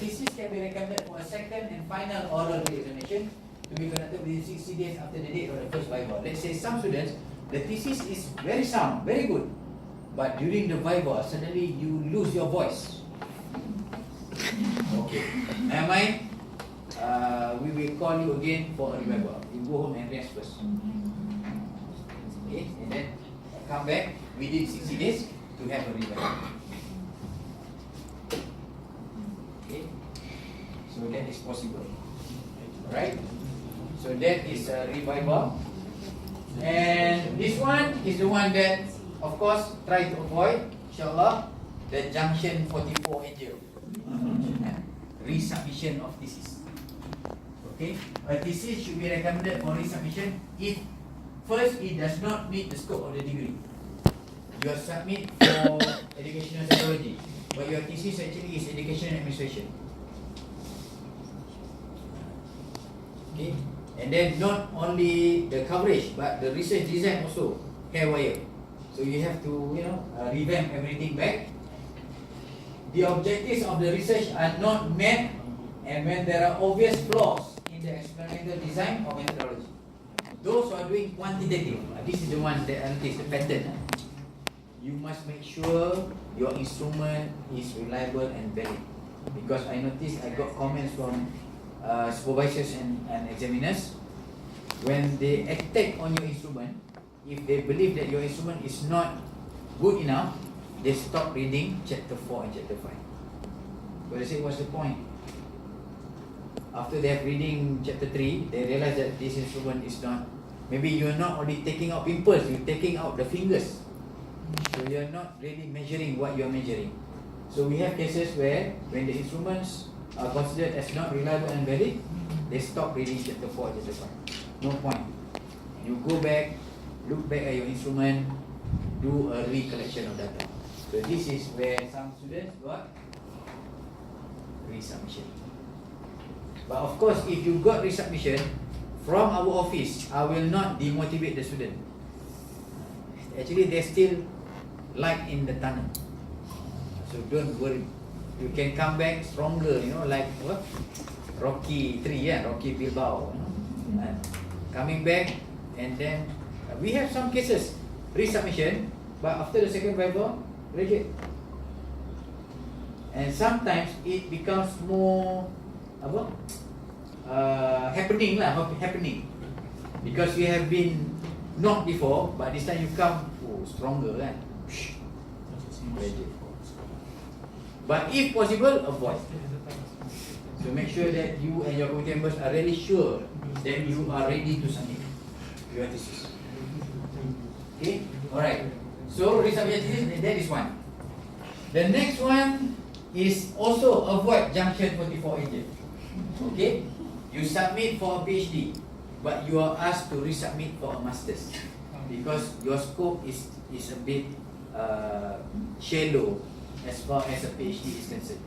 thesis can be recommended for a second and final oral examination to be conducted within 60 days after the date of the first viva. Let's say some students, the thesis is very sound, very good, but during the viva, suddenly you lose your voice. Okay, never mind. We will call you again for a revival. You go home and rest first. Okay, and then come back within 60 days to have a revival. Okay, so that is possible. Alright, so that is a revival. And this one is the one that, of course, try to avoid, inshallah, the junction 44 angel. Resubmission of thesis. Okay, a thesis should be recommended for resubmission if first it does not meet the scope of the degree. You submit for educational psychology, but your thesis actually is education administration. Okay, and then not only the coverage but the research design also haywire. So you have to revamp everything back. The objectives of the research are not met, and when there are obvious flaws in the experimental design or methodology. Those who are doing quantitative, this is the one that I noticed, the pattern. You must make sure your instrument is reliable and valid. Because I noticed, I got comments from supervisors and examiners. When they attack on your instrument, if they believe that your instrument is not good enough, they stop reading chapter 4 and chapter 5. So they say, what's the point? After they have reading chapter 3, they realize that this instrument is not, maybe you're not only taking out pimples, you're taking out the fingers. So you're not really measuring what you're measuring. So we have cases where when the instruments are considered as not reliable and valid, they stop reading chapter 4 and chapter 5. No point. You go back, look back at your instrument, do a recollection of data. So this is where some students got resubmission. But of course, if you got resubmission from our office, I will not demotivate the student. Actually, there's still light in the tunnel. So don't worry. You can come back stronger, like what? Rocky 3, Rocky Bilbao. Coming back, and then we have some cases, resubmission, but after the second viva, graduate. And sometimes it becomes more happening, because you have been knocked before, but this time you come stronger, kan? Graduate. But if possible, avoid. So make sure that you and your committee members are really sure that you are ready to submit your thesis. Okay, alright. So resubmission, that is one. The next one is also avoid junction 44 agent. Okay, you submit for a PhD, but you are asked to resubmit for a master's because your scope is a bit shallow as far as a PhD is concerned.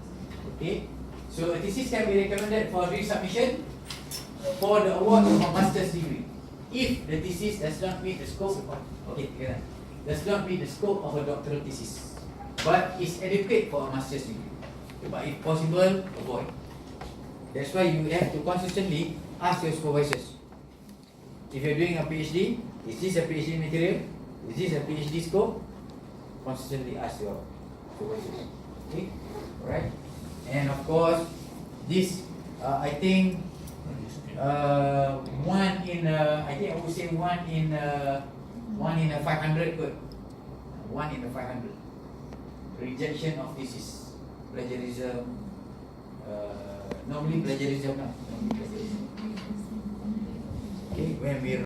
Okay, so a thesis can be recommended for resubmission for the award of a master's degree if the thesis does not meet the scope of does not meet the scope of a doctoral thesis, but is adequate for a master's degree. But if possible, avoid. That's why you have to consistently ask your supervisors. If you're doing a PhD, is this a PhD material? Is this a PhD scope? Consistently ask your supervisors. Okay, alright. And of course, this I think one in I would say one in a 500 good. 1 in a 500. Rejection of thesis, plagiarism. Normally plagiarism. Okay, when we